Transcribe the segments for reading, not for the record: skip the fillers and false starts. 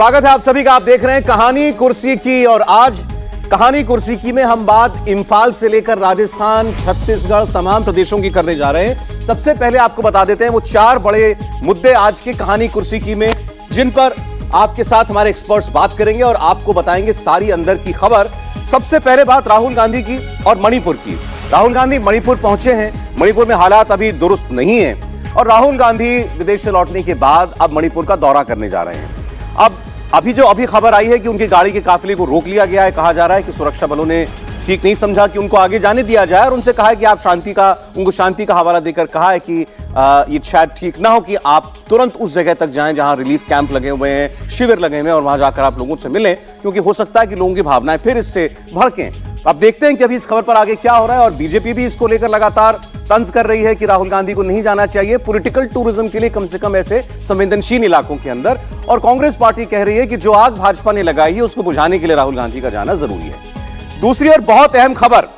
स्वागत है आप सभी का। आप देख रहे हैं कहानी कुर्सी की, और आज कहानी कुर्सी की में हम बात इंफाल से लेकर राजस्थान, छत्तीसगढ़, तमाम प्रदेशों की करने जा रहे हैं। सबसे पहले आपको बता देते हैं वो 4 बड़े मुद्दे आज की कहानी कुर्सी की में, जिन पर आपके साथ हमारे एक्सपर्ट्स बात करेंगे और आपको बताएंगे सारी अंदर की खबर। सबसे पहले बात राहुल गांधी की और मणिपुर की। राहुल गांधी मणिपुर पहुंचे हैं। मणिपुर में हालात अभी दुरुस्त नहीं है और राहुल गांधी विदेश से लौटने के बाद अब मणिपुर का दौरा करने जा रहे हैं। अभी खबर आई है कि उनकी गाड़ी के काफिले को रोक लिया गया है। कहा जा रहा है कि सुरक्षा बलों ने ठीक नहीं समझा कि उनको आगे जाने दिया जाए और उनसे कहा है कि आप उनको शांति का हवाला देकर कहा है कि ये शायद ठीक ना हो कि आप तुरंत उस जगह तक जाएं जहां रिलीफ कैंप लगे हुए हैं, शिविर लगे हुए हैं, और वहां जाकर आप लोगों से मिलें, क्योंकि हो सकता है कि लोगों की भावनाएं फिर इससे भड़कें। अब देखते हैं कि अभी इस खबर पर आगे क्या हो रहा है। और बीजेपी भी इसको लेकर लगातार तंज कर रही है कि राहुल गांधी को नहीं जाना चाहिए पॉलिटिकल टूरिज्म के लिए, कम से कम ऐसे संवेदनशील इलाकों के अंदर। और कांग्रेस पार्टी कह रही है कि जो आग भाजपा ने लगाई है उसको बुझाने के लिए राहुल गांधी का जाना जरूरी है। दूसरी और बहुत अहम खबर,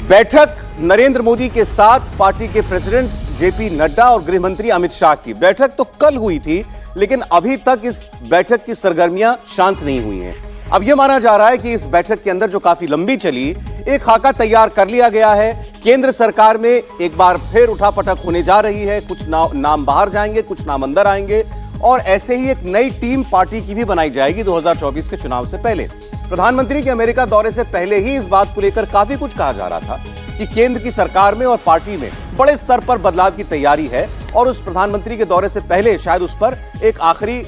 बैठक नरेंद्र मोदी के साथ पार्टी के प्रेसिडेंट जेपी नड्डा और गृह मंत्री अमित शाह की। बैठक तो कल हुई थी, लेकिन अभी तक इस बैठक की सरगर्मियां शांत नहीं हुई हैं। अब यह माना जा रहा है कि इस बैठक के अंदर, जो काफी लंबी चली, एक खाका तैयार कर लिया गया है। केंद्र सरकार में एक बार फिर उठापटक होने जा रही है। कुछ नाम बाहर जाएंगे, कुछ नाम अंदर आएंगे, और ऐसे ही एक नई टीम पार्टी की भी बनाई जाएगी 2024 के चुनाव से पहले। प्रधानमंत्री के अमेरिका दौरे से पहले ही इस बात को लेकर काफी कुछ कहा जा रहा था कि केंद्र की सरकार में और पार्टी में बड़े स्तर पर बदलाव की तैयारी है, और उस प्रधानमंत्री के दौरे से पहले शायद उस पर एक आखिरी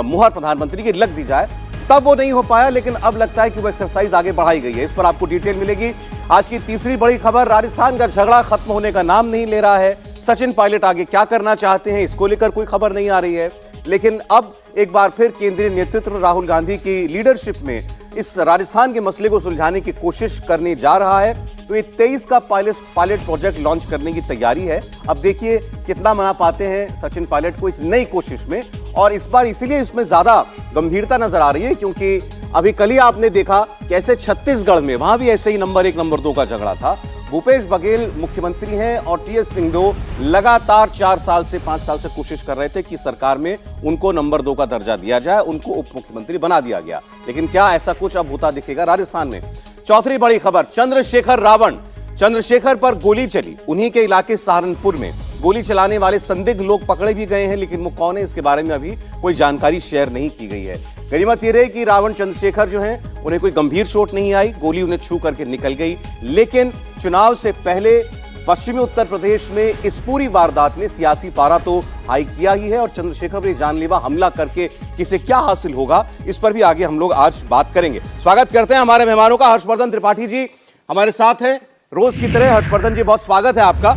मुहर प्रधानमंत्री की लग भी जाए। तब वो नहीं हो पाया, लेकिन अब लगता है कि वो एक्सरसाइज आगे बढ़ाई गई है। इस पर आपको डिटेल मिलेगी। आज की तीसरी बड़ी खबर, राजस्थान का झगड़ा खत्म होने का नाम नहीं ले रहा है। सचिन पायलट आगे क्या करना चाहते हैं, इसको लेकर कोई खबर नहीं आ रही है। लेकिन अब एक बार फिर केंद्रीय नेतृत्व राहुल गांधी की लीडरशिप में इस राजस्थान के मसले को सुलझाने की कोशिश करने जा रहा है। तो ये 23 का पायलट प्रोजेक्ट लॉन्च करने की तैयारी है। अब देखिए कितना मना पाते हैं सचिन पायलट को इस नई कोशिश में। और इस बार इसीलिए इसमें ज्यादा गंभीरता नजर आ रही है, क्योंकि अभी कल ही आपने देखा कैसे छत्तीसगढ़ में, वहां भी ऐसे ही नंबर 1 नंबर 2 का झगड़ा था। भूपेश बघेल मुख्यमंत्री हैं और टीएस सिंहदेव लगातार 4 साल से 5 साल से कोशिश कर रहे थे कि सरकार में उनको नंबर 2 का दर्जा दिया जाए, उनको उप मुख्यमंत्री बना दिया गया। लेकिन क्या ऐसा कुछ अब होता दिखेगा राजस्थान में? चौथी बड़ी खबर, चंद्रशेखर रावण। चंद्रशेखर पर गोली चली, उन्हीं के इलाके सहारनपुर में। गोली चलाने वाले संदिग्ध लोग पकड़े भी गए हैं, लेकिन वो कौन है इसके बारे में अभी कोई जानकारी शेयर नहीं की गई है। गनीमत ये रही कि रावण चंद्रशेखर जो हैं, उन्हें कोई गंभीर चोट नहीं आई, गोली उन्हें छू करके निकल गई। लेकिन चुनाव से पहले पश्चिमी उत्तर प्रदेश में इस पूरी वारदात ने सियासी पारा तो हाई किया ही है, और चंद्रशेखर पर जानलेवा हमला करके किसे क्या हासिल होगा, इस पर भी आगे हम लोग आज बात करेंगे। स्वागत करते हैं हमारे मेहमानों का। हर्षवर्धन त्रिपाठी जी हमारे साथ हैं रोज की तरह। हर्षवर्धन जी, बहुत स्वागत है आपका।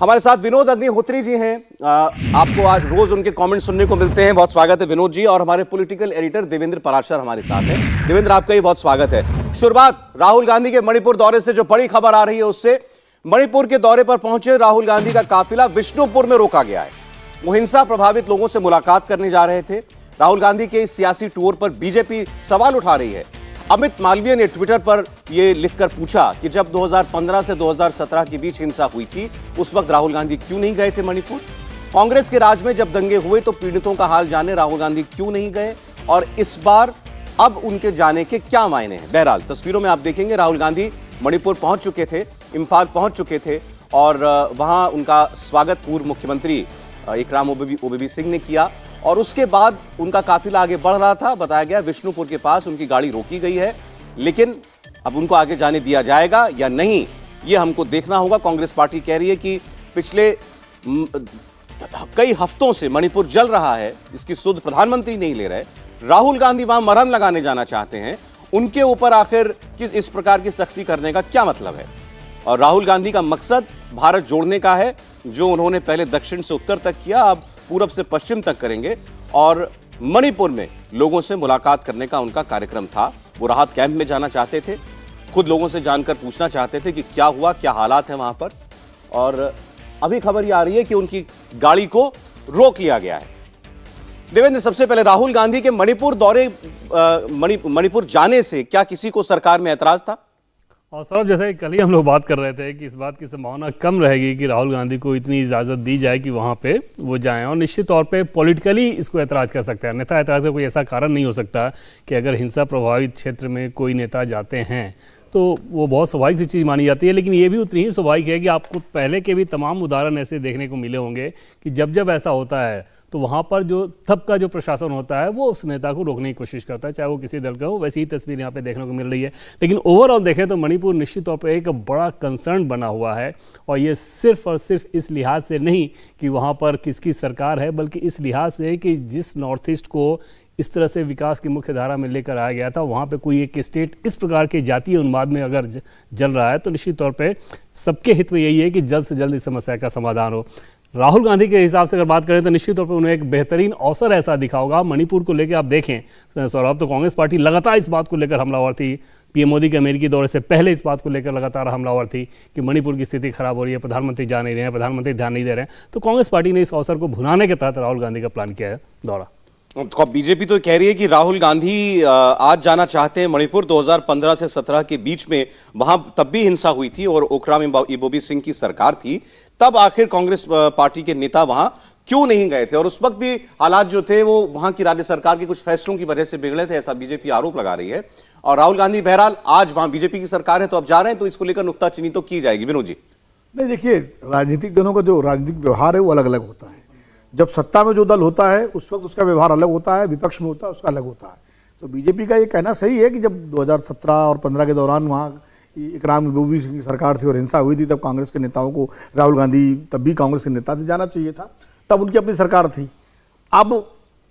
हमारे साथ विनोद अग्निहोत्री जी हैं, आपको आज रोज उनके कमेंट सुनने को मिलते हैं, बहुत स्वागत है विनोद जी। और हमारे पॉलिटिकल एडिटर देवेंद्र पराशर हमारे साथ हैं। देवेंद्र, आपका भी बहुत स्वागत है। शुरुआत राहुल गांधी के मणिपुर दौरे से, जो बड़ी खबर आ रही है उससे। मणिपुर के दौरे पर पहुंचे राहुल गांधी का काफिला विष्णुपुर में रोका गया है। वो हिंसा प्रभावित लोगों से मुलाकात करने जा रहे थे। राहुल गांधी के इस सियासी टूर पर बीजेपी सवाल उठा रही है। अमित मालवीय ने ट्विटर पर यह लिखकर पूछा कि जब 2015 से 2017 के बीच हिंसा हुई थी, उस वक्त राहुल गांधी क्यों नहीं गए थे मणिपुर? कांग्रेस के राज में जब दंगे हुए तो पीड़ितों का हाल जाने राहुल गांधी क्यों नहीं गए? और इस बार अब उनके जाने के क्या मायने हैं? बहरहाल तस्वीरों में आप देखेंगे राहुल गांधी मणिपुर पहुंच चुके थे, इंफाल पहुंच चुके थे, और वहां उनका स्वागत पूर्व मुख्यमंत्री इकराम ओबीसी सिंह ने किया। और उसके बाद उनका काफिला आगे बढ़ रहा था। बताया गया विष्णुपुर के पास उनकी गाड़ी रोकी गई है, लेकिन अब उनको आगे जाने दिया जाएगा या नहीं, यह हमको देखना होगा। कांग्रेस पार्टी कह रही है कि पिछले कई हफ्तों से मणिपुर जल रहा है, इसकी सुध प्रधानमंत्री नहीं ले रहे। राहुल गांधी वहां मरहम लगाने जाना चाहते हैं, उनके ऊपर आखिर इस प्रकार की सख्ती करने का क्या मतलब है? और राहुल गांधी का मकसद भारत जोड़ने का है, जो उन्होंने पहले दक्षिण से उत्तर तक किया, अब पूरब से पश्चिम तक करेंगे। और मणिपुर में लोगों से मुलाकात करने का उनका कार्यक्रम था। वो राहत कैंप में जाना चाहते थे, खुद लोगों से जानकर पूछना चाहते थे कि क्या हुआ, क्या हालात हैं वहां पर। और अभी खबर ये आ रही है कि उनकी गाड़ी को रोक लिया गया है। देवेंद्र, सबसे पहले राहुल गांधी के मणिपुर दौरे, मणिपुर जाने से क्या किसी को सरकार में ऐतराज था? और सौरभ, जैसे कल ही हम लोग बात कर रहे थे कि इस बात की संभावना कम रहेगी कि राहुल गांधी को इतनी इजाज़त दी जाए कि वहाँ पे वो जाएं, और निश्चित तौर पे पॉलिटिकली इसको ऐतराज़ कर सकते हैं। अन्यथा ऐतराज़ का कोई ऐसा कारण नहीं हो सकता कि अगर हिंसा प्रभावित क्षेत्र में कोई नेता जाते हैं तो वो बहुत स्वाभाविक सी चीज़ मानी जाती है। लेकिन ये भी उतनी ही स्वाभाविक है कि आपको पहले के भी तमाम उदाहरण ऐसे देखने को मिले होंगे कि जब जब ऐसा होता है तो वहाँ पर जो तब का जो प्रशासन होता है वो उस नेता को रोकने की कोशिश करता है, चाहे वो किसी दल का हो। वैसी ही तस्वीर यहाँ पे देखने को मिल रही है। लेकिन ओवरऑल देखें तो मणिपुर निश्चित तौर पर एक बड़ा कंसर्न बना हुआ है, और ये सिर्फ और सिर्फ इस लिहाज से नहीं कि वहाँ पर किसकी सरकार है, बल्कि इस लिहाज से कि जिस नॉर्थ ईस्ट को इस तरह से विकास की मुख्य धारा में लेकर आया गया था, वहाँ पे कोई एक स्टेट इस प्रकार के जातीय उन्माद में अगर जल रहा है तो निश्चित तौर पे सबके हित में यही है कि जल्द से जल्द इस समस्या का समाधान हो। राहुल गांधी के हिसाब से अगर बात करें तो निश्चित तौर पे उन्हें एक बेहतरीन अवसर ऐसा दिखा होगा। मणिपुर को लेकर आप देखें सौरभ, तो कांग्रेस पार्टी लगातार इस बात को लेकर हमलावर थी। पीएम मोदी के अमेरिकी दौरे से पहले इस बात को लेकर लगातार हमलावर थी कि मणिपुर की स्थिति खराब हो रही है, प्रधानमंत्री जा नहीं रहे हैं, प्रधानमंत्री ध्यान नहीं दे रहे हैं। तो कांग्रेस पार्टी ने इस अवसर को भुनाने के तहत राहुल गांधी का प्लान किया है दौरा। तो बीजेपी तो कह रही है कि राहुल गांधी आज जाना चाहते हैं मणिपुर। 2015 से 17 के बीच में वहां तब भी हिंसा हुई थी और ओक्राम इबोबी सिंह की सरकार थी, तब आखिर कांग्रेस पार्टी के नेता वहां क्यों नहीं गए थे? और उस वक्त भी हालात जो थे वो वहां की राज्य सरकार के कुछ फैसलों की वजह से बिगड़े थे, ऐसा बीजेपी आरोप लगा रही है। और राहुल गांधी बहरहाल आज वहां बीजेपी की सरकार है तो अब जा रहे हैं, तो इसको लेकर नुक्ताचीनी तो की जाएगी। विनोद जी, नहीं, देखिए, राजनीतिक दलों का जो राजनीतिक व्यवहार है वो अलग अलग होता है। जब सत्ता में जो दल होता है उस वक्त उसका व्यवहार अलग होता है, विपक्ष में होता है उसका अलग होता है। तो बीजेपी का ये कहना सही है कि जब 2017 और 15 के दौरान वहाँ इकराम इबोबी सिंह की सरकार थी और हिंसा हुई थी, तब कांग्रेस के नेताओं को, राहुल गांधी तब भी कांग्रेस के नेता थे, जाना चाहिए था। तब उनकी अपनी सरकार थी। अब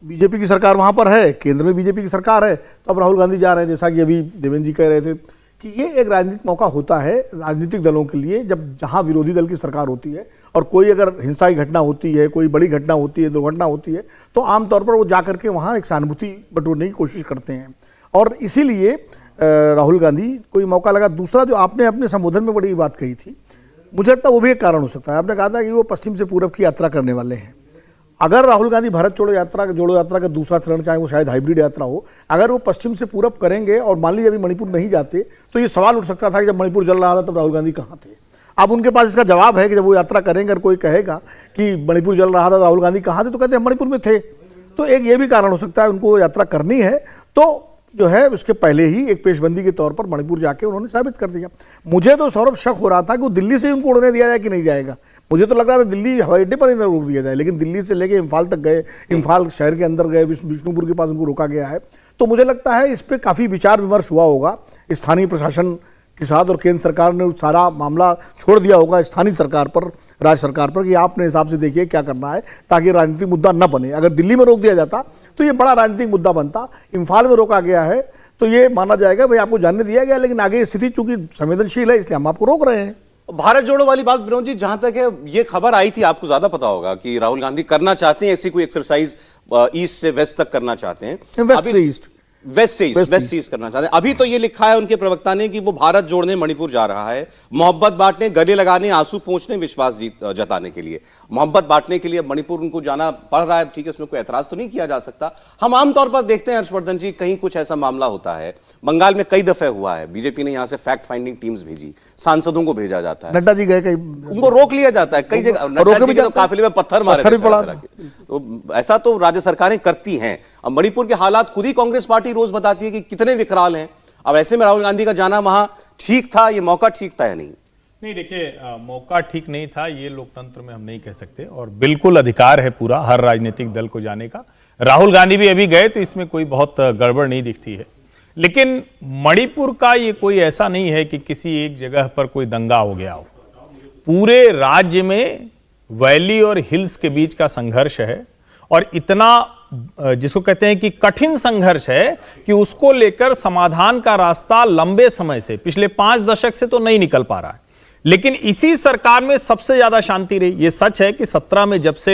बीजेपी की सरकार वहाँ पर है, केंद्र में बीजेपी की सरकार है, तो अब राहुल गांधी जा रहे हैं। जैसा कि अभी देवेंद्र जी कह रहे थे कि ये एक राजनीतिक मौका होता है राजनीतिक दलों के लिए, जब जहाँ विरोधी दल की सरकार होती है और कोई अगर हिंसा की घटना होती है, कोई बड़ी घटना होती है, दुर्घटना होती है, तो आमतौर पर वो जा करके वहाँ एक सहानुभूति बटोरने की कोशिश करते हैं। और इसीलिए राहुल गांधी को ये मौका लगा। दूसरा, जो आपने अपने संबोधन में बड़ी बात कही थी, मुझे लगता है वो भी एक कारण हो सकता है। आपने कहा था कि वो पश्चिम से पूरब की यात्रा करने वाले हैं। अगर राहुल गांधी भारत जोड़ो यात्रा का दूसरा चरण, चाहे वो शायद हाइब्रिड यात्रा हो, अगर वो पश्चिम से पूरब करेंगे और मान लीजिए अभी मणिपुर नहीं जाते, तो ये सवाल उठ सकता था कि जब मणिपुर जल रहा था तब राहुल गांधी कहाँ थे। अब उनके पास इसका जवाब है कि जब वो यात्रा करेंगे और कोई कहेगा कि मणिपुर जल रहा था राहुल गांधी कहाँ थे, तो कहते हैं मणिपुर में थे। तो एक ये भी कारण हो सकता है, उनको यात्रा करनी है तो जो है उसके पहले ही एक पेशबंदी के तौर पर मणिपुर जाके उन्होंने साबित कर दिया। मुझे तो सौरभ शक हो रहा था कि वो दिल्ली से उनको उड़ने दिया जाए कि नहीं जाएगा। मुझे तो लग रहा था दिल्ली हवाई अड्डे पर ही ना रोक दिया जाए, लेकिन दिल्ली से लेके इम्फाल तक गए, इम्फाल शहर के अंदर गए, विष्णुपुर के पास उनको रोका गया है। तो मुझे लगता है इस पर काफ़ी विचार विमर्श हुआ होगा स्थानीय प्रशासन के साथ, और केंद्र सरकार ने सारा मामला छोड़ दिया होगा स्थानीय सरकार पर, राज्य सरकार पर, कि आपने हिसाब से देखिए क्या करना है ताकि राजनीतिक मुद्दा न बने। अगर दिल्ली में रोक दिया जाता तो ये बड़ा राजनीतिक मुद्दा बनता। इम्फाल में रोका गया है तो ये माना जाएगा भाई आपको जानने दिया गया, लेकिन आगे स्थिति चूंकि संवेदनशील है इसलिए हम आपको रोक रहे हैं। भारत जोड़ो वाली बात विनोद जी, जहां तक है ये खबर आई थी, आपको ज्यादा पता होगा कि राहुल गांधी करना चाहते हैं ऐसी कोई एक्सरसाइज ईस्ट से वेस्ट तक करना चाहते हैं, वेस्ट से ईस्ट करना चाहते हैं। अभी तो ये लिखा है उनके प्रवक्ता ने कि वो भारत जोड़ने मणिपुर जा रहा है, मोहब्बत बांटने, गले लगाने, आंसू पोंछने, विश्वास जताने के लिए, मोहब्बत बांटने के लिए मणिपुर उनको जाना पड़ रहा है। ठीक है, उसमें कोई एतराज तो नहीं किया जा सकता। हम आमतौर पर देखते हैं हर्षवर्धन जी, कहीं कुछ ऐसा मामला होता है, बंगाल में कई दफे हुआ है, बीजेपी ने यहां से फैक्ट फाइंडिंग टीम्स भेजी, सांसदों को भेजा जाता है, नड्डा जी गए, कहीं उनको रोक लिया जाता है, कई जगह नड्डा जी के तो काफिले में पत्थर मारे थे। तो ऐसा तो राज्य सरकारें करती हैं। अब मणिपुर के हालात खुद ही कांग्रेस पार्टी रोज बताती है कि कितने विकराल हैं। अब ऐसे में राहुल गांधी का जाना वहां ठीक था, ये मौका ठीक था या नहीं? नहीं, देखिए, मौका ठीक नहीं था ये लोकतंत्र में हम नहीं कह सकते, और बिल्कुल अधिकार है पूरा हर राजनीतिक दल को जाने का। राहुल गांधी भी अभी गए तो इसमें कोई बहुत गड़बड़ नहीं दिखती है। लेकिन मणिपुर का ये कोई ऐसा नहीं है कि किसी एक जगह पर कोई दंगा हो गया हो। पूरे राज्य में वैली और हिल्स के बीच का संघर्ष है, और इतना जिसको कहते हैं कि कठिन संघर्ष है कि उसको लेकर समाधान का रास्ता लंबे समय से, पिछले 5 दशक से तो नहीं निकल पा रहा है। लेकिन इसी सरकार में सबसे ज्यादा शांति रही। ये सच है कि 17 में जब से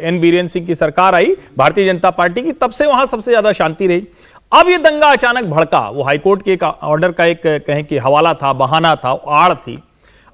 एन बीरेन सिंह की सरकार आई भारतीय जनता पार्टी की, तब से वहां सबसे ज्यादा शांति रही। अब ये दंगा अचानक भड़का, वो हाईकोर्ट के एक ऑर्डर का एक कहें कि हवाला था, बहाना था, आड़ थी।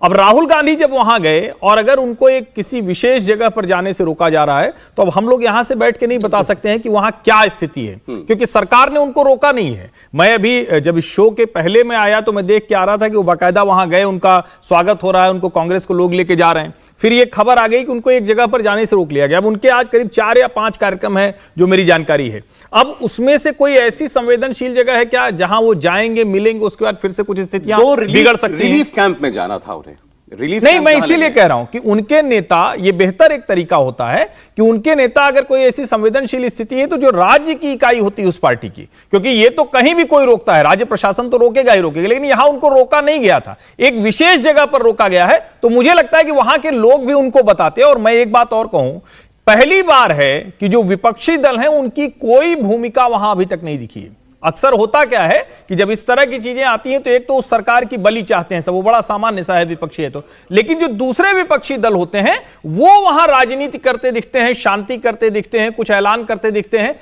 अब राहुल गांधी जब वहां गए और अगर उनको एक किसी विशेष जगह पर जाने से रोका जा रहा है, तो अब हम लोग यहां से बैठ के नहीं बता सकते हैं कि वहां क्या स्थिति है, क्योंकि सरकार ने उनको रोका नहीं है। मैं अभी जब इस शो के पहले में आया तो मैं देख के आ रहा था कि वो बाकायदा वहां गए, उनका स्वागत हो रहा है, उनको कांग्रेस को लोग लेके जा रहे हैं। फिर ये खबर आ गई कि उनको एक जगह पर जाने से रोक लिया गया। अब उनके आज करीब 4 या 5 कार्यक्रम है जो मेरी जानकारी है। अब उसमें से कोई ऐसी संवेदनशील जगह है क्या जहां वो जाएंगे, मिलेंगे, उसके बाद फिर से कुछ स्थितियां बिगड़ सकती हैं? रिलीफ कैंप में जाना था उन्हें, रिलीफ नहीं, कैंप मैं कहां इसीलिए लगे? कह रहा हूं कि उनके नेता, ये बेहतर एक तरीका होता है कि उनके नेता अगर कोई ऐसी संवेदनशील स्थिति है तो जो राज्य की इकाई होती है उस पार्टी की, क्योंकि ये तो कहीं भी कोई रोकता है, राज्य प्रशासन तो रोकेगा ही रोकेगा, लेकिन यहां उनको रोका नहीं गया था, एक विशेष जगह पर रोका गया है। तो मुझे लगता है कि वहां के लोग भी उनको बताते हैं। और मैं एक बात और कहूं, पहली बार है कि जो विपक्षी दल हैं उनकी कोई भूमिका वहां अभी तक नहीं दिखी है। अक्सर होता क्या है कि जब इस तरह की चीजें आती हैं तो एक तो उस सरकार की बलि चाहते हैं सब, वो बड़ा सामान्य सा है विपक्षी है तो, लेकिन जो दूसरे विपक्षी दल होते हैं वो वहां राजनीति करते दिखते हैं, शांति करते दिखते हैं, कुछ ऐलान करते दिखते हैं।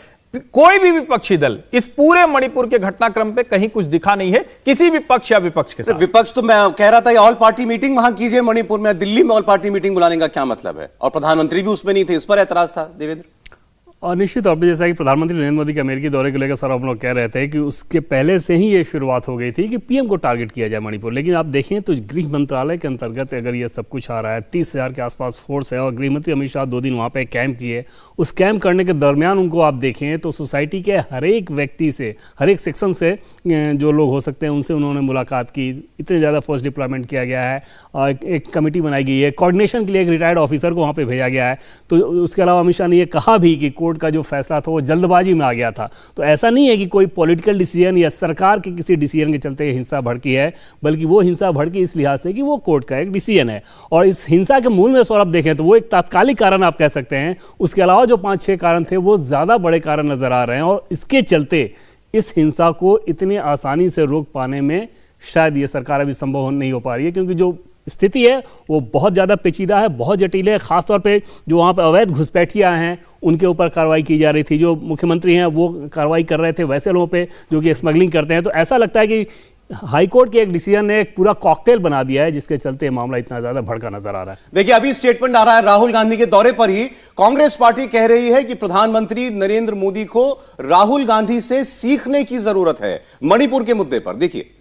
कोई भी विपक्षी दल इस पूरे मणिपुर के घटनाक्रम पे कहीं कुछ दिखा नहीं है किसी भी पक्ष या विपक्ष के साथ। विपक्ष तो मैं कह रहा था ये ऑल पार्टी मीटिंग वहां कीजिए मणिपुर में, दिल्ली में ऑल पार्टी मीटिंग बुलाने का क्या मतलब है? और प्रधानमंत्री भी उसमें नहीं थे, इस पर ऐतराज था देवेंद्र। और निश्चित तौर पे जैसा कि प्रधानमंत्री नरेंद्र मोदी के अमेरिकी दौरे को लेकर सर हम लोग कह रहे थे कि उसके पहले से ही ये शुरुआत हो गई थी कि पीएम को टारगेट किया जाए मणिपुर। लेकिन आप देखें तो गृह मंत्रालय के अंतर्गत अगर ये सब कुछ आ रहा है, 30,000 के आसपास फोर्स है और गृह मंत्री अमित शाह 2 दिन वहाँ पे कैंप किए। उस कैंप करने के दरमियान उनको आप देखें तो सोसाइटी के हर एक व्यक्ति से, हर एक सेक्शन से जो लोग हो सकते हैं उनसे उन्होंने मुलाकात की। इतने ज़्यादा फोर्स डिप्लॉयमेंट किया गया है और एक कमेटी बनाई गई है, कोऑर्डिनेशन के लिए एक रिटायर्ड ऑफिसर को वहाँ पर भेजा गया है। तो उसके अलावा अमित शाह ने यह कहा भी कि कोर्ट का जो फैसला था वो जल्दबाजी में आ गया था। तो ऐसा नहीं है कि कोई पॉलिटिकल डिसीजन या सरकार के किसी डिसीजन के चलते हिंसा भड़की है, बल्कि वो हिंसा भड़की इस लिहाज से कि वो कोर्ट का एक डिसीजन है। और इस हिंसा के मूल में सौरभ देखें तो वो एक तात्कालिक कारण आप कह सकते हैं, उसके अलावा जो 5-6 कारण थे वो ज़्यादा बड़े कारण नजर आ रहे हैं। और इसके चलते इस हिंसा को इतनी आसानी से रोक पाने में शायद ये सरकार अभी संभव नहीं हो पा रही है, क्योंकि जो स्थिति है वो बहुत ज़्यादा पेचीदा है, बहुत जटिल है। खासतौर पे जो वहाँ पे अवैध घुसपैठिया हैं उनके ऊपर कार्रवाई की जा रही थी, जो मुख्यमंत्री हैं वो कार्रवाई कर रहे थे वैसे लोगों पे जो कि स्मगलिंग करते हैं। तो ऐसा लगता है कि हाईकोर्ट के एक डिसीजन ने एक पूरा कॉकटेल बना दिया है, जिसके चलते मामला इतना ज्यादा भड़का नजर आ रहा है। देखिए अभी स्टेटमेंट आ रहा है राहुल गांधी के दौरे पर ही, कांग्रेस पार्टी कह रही है कि प्रधानमंत्री नरेंद्र मोदी को राहुल गांधी से सीखने की जरूरत है मणिपुर के मुद्दे पर। देखिए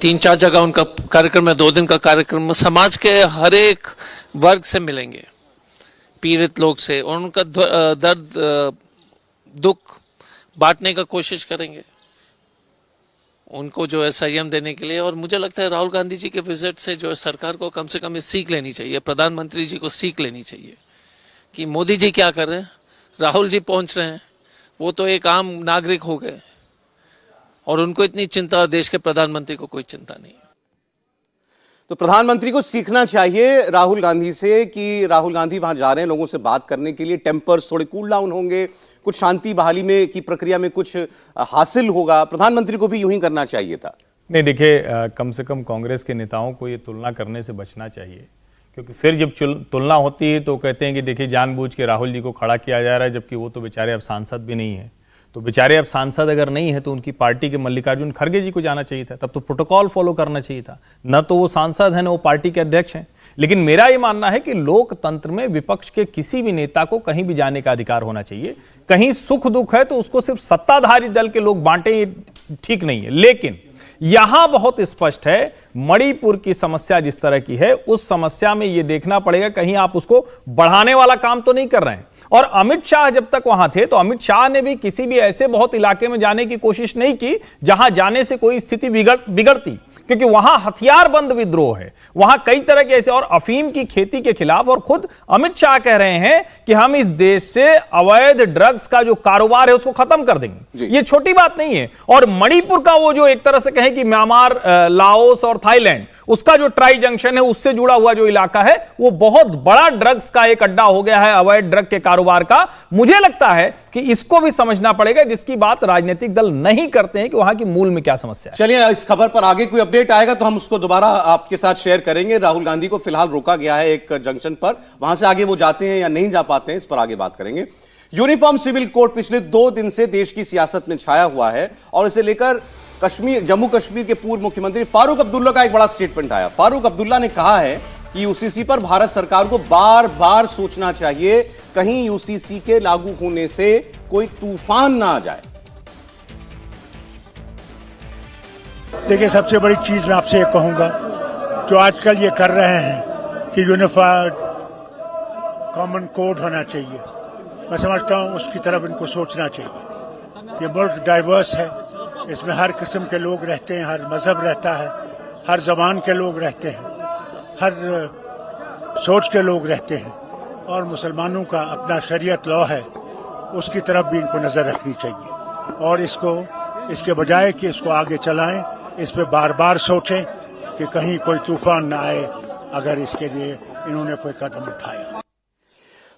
3-4 जगह उनका कार्यक्रम है, 2 दिन का कार्यक्रम में समाज के हर एक वर्ग से मिलेंगे, पीड़ित लोग से, और उनका दर्द दुख बांटने का कोशिश करेंगे, उनको जो है संयम देने के लिए। और मुझे लगता है राहुल गांधी जी के विजिट से जो है सरकार को कम से कम ये सीख लेनी चाहिए, प्रधानमंत्री जी को सीख लेनी चाहिए कि मोदी जी क्या कर रहे हैं, राहुल जी पहुंच रहे हैं, वो तो एक आम नागरिक हो गए और उनको इतनी चिंता, देश के प्रधानमंत्री को कोई चिंता नहीं है। तो प्रधानमंत्री को सीखना चाहिए राहुल गांधी से कि राहुल गांधी वहां जा रहे हैं लोगों से बात करने के लिए, टेम्पर्स थोड़े कूल डाउन होंगे, कुछ शांति बहाली में की प्रक्रिया में कुछ हासिल होगा। प्रधानमंत्री को भी यूं ही करना चाहिए था। नहीं देखिए, कम से कम कांग्रेस के नेताओं को ये तुलना करने से बचना चाहिए, क्योंकि फिर जब तुलना होती है तो कहते हैं कि देखिए जानबूझ के राहुल जी को खड़ा किया जा रहा है, जबकि वो तो बेचारे अब सांसद भी नहीं है। तो बेचारे अब सांसद अगर नहीं है तो उनकी पार्टी के मल्लिकार्जुन खड़गे जी को जाना चाहिए था, तब तो प्रोटोकॉल फॉलो करना चाहिए था। न तो वो सांसद है न वो पार्टी के अध्यक्ष हैं। लेकिन मेरा ये मानना है कि लोकतंत्र में विपक्ष के किसी भी नेता को कहीं भी जाने का अधिकार होना चाहिए। कहीं सुख दुख है तो उसको सिर्फ सत्ताधारी दल के लोग बांटे, ये ठीक नहीं है। लेकिन यहां बहुत स्पष्ट है, मणिपुर की समस्या जिस तरह की है उस समस्या में यह देखना पड़ेगा कहीं आप उसको बढ़ाने वाला काम तो नहीं कर रहे हैं। और अमित शाह जब तक वहां थे तो अमित शाह ने भी किसी भी ऐसे बहुत इलाके में जाने की कोशिश नहीं की जहां जाने से कोई स्थिति बिगड़ती, क्योंकि वहां हथियारबंद विद्रोह है, वहां कई तरह के ऐसे, और अफीम की खेती के खिलाफ। और खुद अमित शाह कह रहे हैं कि हम इस देश से अवैध ड्रग्स का जो कारोबार है उसको खत्म कर देंगे। ये छोटी बात नहीं है। और मणिपुर का वो जो एक तरह से कहें कि म्यांमार, लाओस और थाईलैंड, उसका जो ट्राई जंक्शन है उससे जुड़ा हुआ जो इलाका है वो बहुत बड़ा ड्रग्स का एक अड्डा हो गया है, अवैध ड्रग के कारोबार का। मुझे लगता है कि इसको भी समझना पड़ेगा, जिसकी बात राजनीतिक दल नहीं करते हैं कि वहां की मूल में क्या समस्या है। चलिए इस खबर पर आगे कोई अपडेट आएगा तो हम उसको दोबारा आपके साथ शेयर करेंगे। राहुल गांधी को फिलहाल रोका गया है एक जंक्शन पर, वहां से आगे वो जाते हैं या नहीं जा पाते हैं इस पर आगे बात करेंगे। यूनिफॉर्म सिविल कोड पिछले 2 दिन से देश की सियासत में छाया हुआ है और इसे लेकर कश्मीर जम्मू कश्मीर के पूर्व मुख्यमंत्री फारूक अब्दुल्ला का एक बड़ा स्टेटमेंट आया। फारूक अब्दुल्ला ने कहा है कि यूसीसी पर भारत सरकार को बार बार सोचना चाहिए, कहीं यूसीसी के लागू होने से कोई तूफान ना आ जाए। देखिए, सबसे बड़ी चीज मैं आपसे ये कहूंगा, जो आजकल ये कर रहे हैं कि यूनिफाइड कॉमन कोड होना चाहिए, मैं समझता हूं उसकी तरफ इनको सोचना चाहिए। ये मुल्क डाइवर्स है, इसमें हर किस्म के लोग रहते हैं, हर मजहब रहता है, हर जबान के लोग रहते हैं, हर सोच के लोग रहते हैं, और मुसलमानों का अपना शरीयत लॉ है, उसकी तरफ भी इनको नजर रखनी चाहिए। और इसके बजाय कि इसको आगे चलाएं, इस पे बार बार सोचें कि कहीं कोई तूफान ना आए अगर इसके लिए इन्होंने कोई कदम उठाया।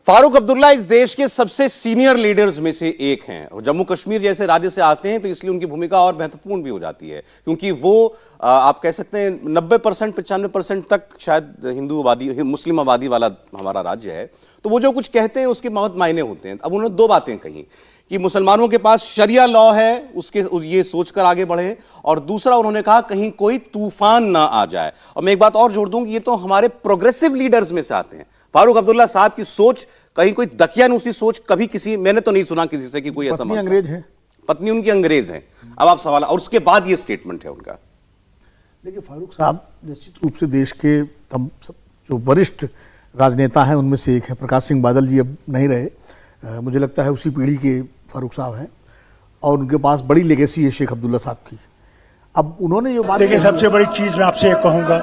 फारूक अब्दुल्ला इस देश के सबसे सीनियर लीडर्स में से एक हैं और जम्मू कश्मीर जैसे राज्य से आते हैं, तो इसलिए उनकी भूमिका और महत्वपूर्ण भी हो जाती है, क्योंकि वो आप कह सकते हैं 90% 95% तक शायद हिंदू आबादी मुस्लिम आबादी वाला हमारा राज्य है। तो वो जो कुछ कहते हैं उसके बहुत मायने होते हैं। अब उन्होंने दो बातें कही कि मुसलमानों के पास शरिया लॉ है, उसके ये सोचकर आगे बढ़े, और दूसरा उन्होंने कहा कहीं कोई तूफान ना आ जाए। और मैं एक बात और जोड़ दूं कि ये तो हमारे प्रोग्रेसिव लीडर्स में से आते हैं। फारूक अब्दुल्ला साहब की सोच कहीं कोई दकियानूसी सोच कभी किसी मैंने तो नहीं सुना किसी से कि कोई ऐसा पत्नी अंग्रेज है, पत्नी उनकी अंग्रेज है। अब आप सवाल, और उसके बाद ये स्टेटमेंट है उनका। देखिए, फारूक साहब निश्चित रूप से देश के जो वरिष्ठ राजनेता हैं उनमें से एक है। प्रकाश सिंह बादल जी अब नहीं रहे, मुझे लगता है उसी पीढ़ी के फारूक साहब हैं, और उनके पास बड़ी लेगेसी है शेख अब्दुल्ला साहब की। अब उन्होंने जो बात, देखिए, सबसे बड़ी चीज मैं आपसे ये कहूंगा,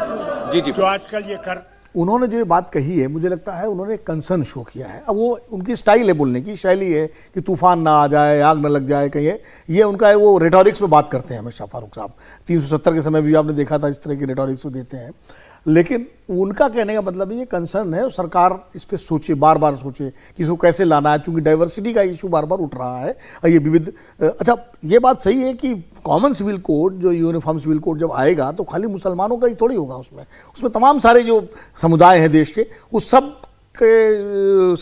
जी जो आजकल ये कर उन्होंने जो बात कही है, मुझे लगता है उन्होंने कंसर्न शो किया है। अब वो उनकी स्टाइल है, बोलने की शैली है कि तूफान ना आ जाए, आग ना लग जाए कहीं, ये उनका है। वो रेटोरिक्स में बात करते हैं हमेशा फारूक साहब। 370 के समय भी आपने देखा था इस तरह की रेटोरिक्स देते हैं। लेकिन उनका कहने का मतलब ये कंसर्न है, सरकार इस पर सोचे, बार बार सोचे कि इसको कैसे लाना है, क्योंकि डाइवर्सिटी का इशू बार बार उठ रहा है। ये विविध, अच्छा ये बात सही है कि कॉमन सिविल कोड, जो यूनिफॉर्म सिविल कोड जब आएगा तो खाली मुसलमानों का ही थोड़ी होगा, उसमें तमाम सारे जो समुदाय हैं देश के, उस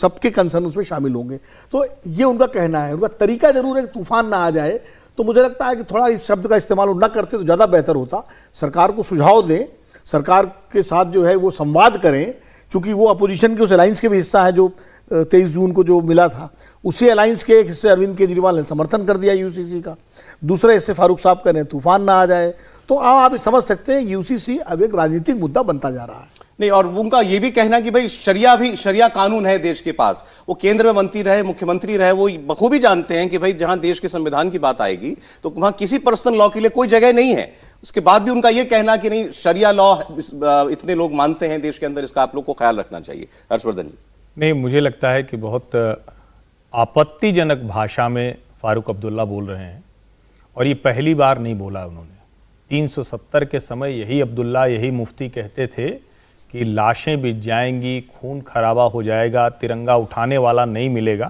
सबके कंसर्न उसमें शामिल होंगे। तो ये उनका कहना है, उनका तरीका जरूर है कि तूफान ना आ जाए। तो मुझे लगता है कि थोड़ा इस शब्द का इस्तेमाल न करते तो ज़्यादा बेहतर होता। सरकार को सुझाव दें, सरकार के साथ जो है वो संवाद करें, क्योंकि वो अपोजिशन के उस अलायंस के भी हिस्सा है जो 23 जून को जो मिला था। उसी अलायंस के एक हिस्से अरविंद केजरीवाल ने समर्थन कर दिया यूसीसी का, दूसरे हिस्से फारूक साहब कह रहे हैं तूफान ना आ जाए। तो आप समझ सकते हैं यूसीसी अब एक राजनीतिक मुद्दा बनता जा रहा है। नहीं, और उनका ये भी कहना कि भाई शरिया कानून है देश के पास, वो केंद्र में मंत्री रहे, मुख्यमंत्री रहे, वो बखूबी जानते हैं कि भाई जहां देश के संविधान की बात आएगी तो वहां किसी पर्सनल लॉ के लिए कोई जगह नहीं है। उसके बाद भी उनका ये कहना कि नहीं, शरिया लॉ इतने लोग मानते हैं देश के अंदर, इसका आप लोग को ख्याल रखना चाहिए। हर्षवर्धन जी। नहीं, मुझे लगता है कि बहुत आपत्तिजनक भाषा में फारूक अब्दुल्ला बोल रहे हैं, और ये पहली बार नहीं बोला उन्होंने। 370 के समय यही अब्दुल्ला, यही मुफ्ती कहते थे कि लाशें बिछ जाएंगी, खून खराबा हो जाएगा, तिरंगा उठाने वाला नहीं मिलेगा।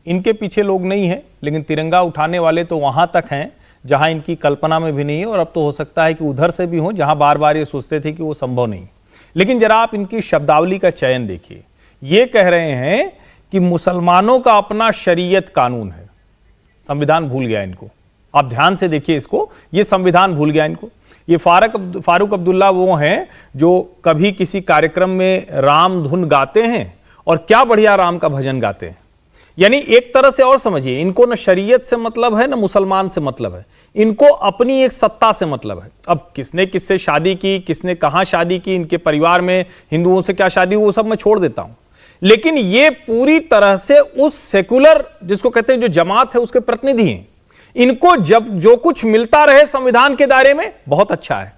इनके पीछे लोग नहीं हैं, लेकिन तिरंगा उठाने वाले तो वहाँ तक हैं जहाँ इनकी कल्पना में भी नहीं है, और अब तो हो सकता है कि उधर से भी हों जहाँ बार बार ये सोचते थे कि वो संभव नहीं। लेकिन जरा आप इनकी शब्दावली का चयन देखिए। ये कह रहे हैं कि मुसलमानों का अपना शरीयत कानून है। संविधान भूल गया इनको। आप ध्यान से देखिए इसको, ये संविधान भूल गया इनको। ये फारूक अब्दुल्ला वो हैं जो कभी किसी कार्यक्रम में राम धुन गाते हैं, और क्या बढ़िया राम का भजन गाते हैं। यानी एक तरह से और समझिए, इनको न शरीयत से मतलब है, न मुसलमान से मतलब है, इनको अपनी एक सत्ता से मतलब है। अब किसने किससे शादी की, किसने कहां शादी की, इनके परिवार में हिंदुओं से क्या शादी, वो सब मैं छोड़ देता हूं। लेकिन ये पूरी तरह से उस सेकुलर, जिसको कहते हैं जो जमात है, उसके प्रतिनिधि हैं। इनको जब जो कुछ मिलता रहे संविधान के दायरे में, बहुत अच्छा है।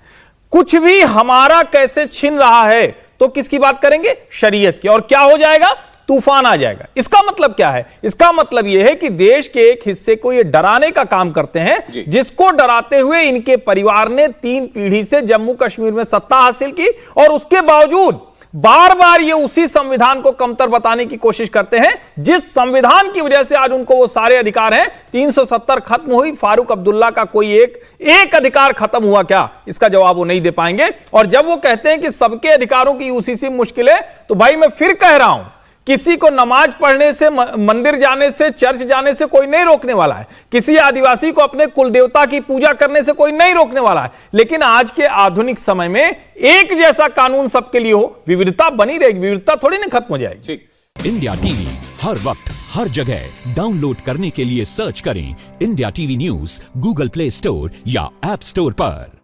कुछ भी हमारा कैसे छिन रहा है तो किसकी बात करेंगे? शरीयत की। और क्या हो जाएगा? तूफान आ जाएगा। इसका मतलब क्या है? इसका मतलब यह है कि देश के एक हिस्से को ये डराने का काम करते हैं, जिसको डराते हुए इनके परिवार ने 3 पीढ़ी से जम्मू कश्मीर में सत्ता हासिल की, और उसके बावजूद बार बार ये उसी संविधान को कमतर बताने की कोशिश करते हैं, जिस संविधान की वजह से आज उनको वो सारे अधिकार हैं। 370 खत्म हुई, फारूक अब्दुल्ला का कोई एक अधिकार खत्म हुआ क्या? इसका जवाब वो नहीं दे पाएंगे। और जब वो कहते हैं कि सबके अधिकारों की यूसीसी मुश्किल है, तो भाई मैं फिर कह रहा हूं किसी को नमाज पढ़ने से, मंदिर जाने से, चर्च जाने से कोई नहीं रोकने वाला है। किसी आदिवासी को अपने कुल देवता की पूजा करने से कोई नहीं रोकने वाला है। लेकिन आज के आधुनिक समय में एक जैसा कानून सबके लिए हो, विविधता बनी रहेगी, विविधता थोड़ी ना खत्म हो जाएगी। इंडिया टीवी हर वक्त हर जगह डाउनलोड करने के लिए सर्च करें India TV news Google play store या ऐप स्टोर पर।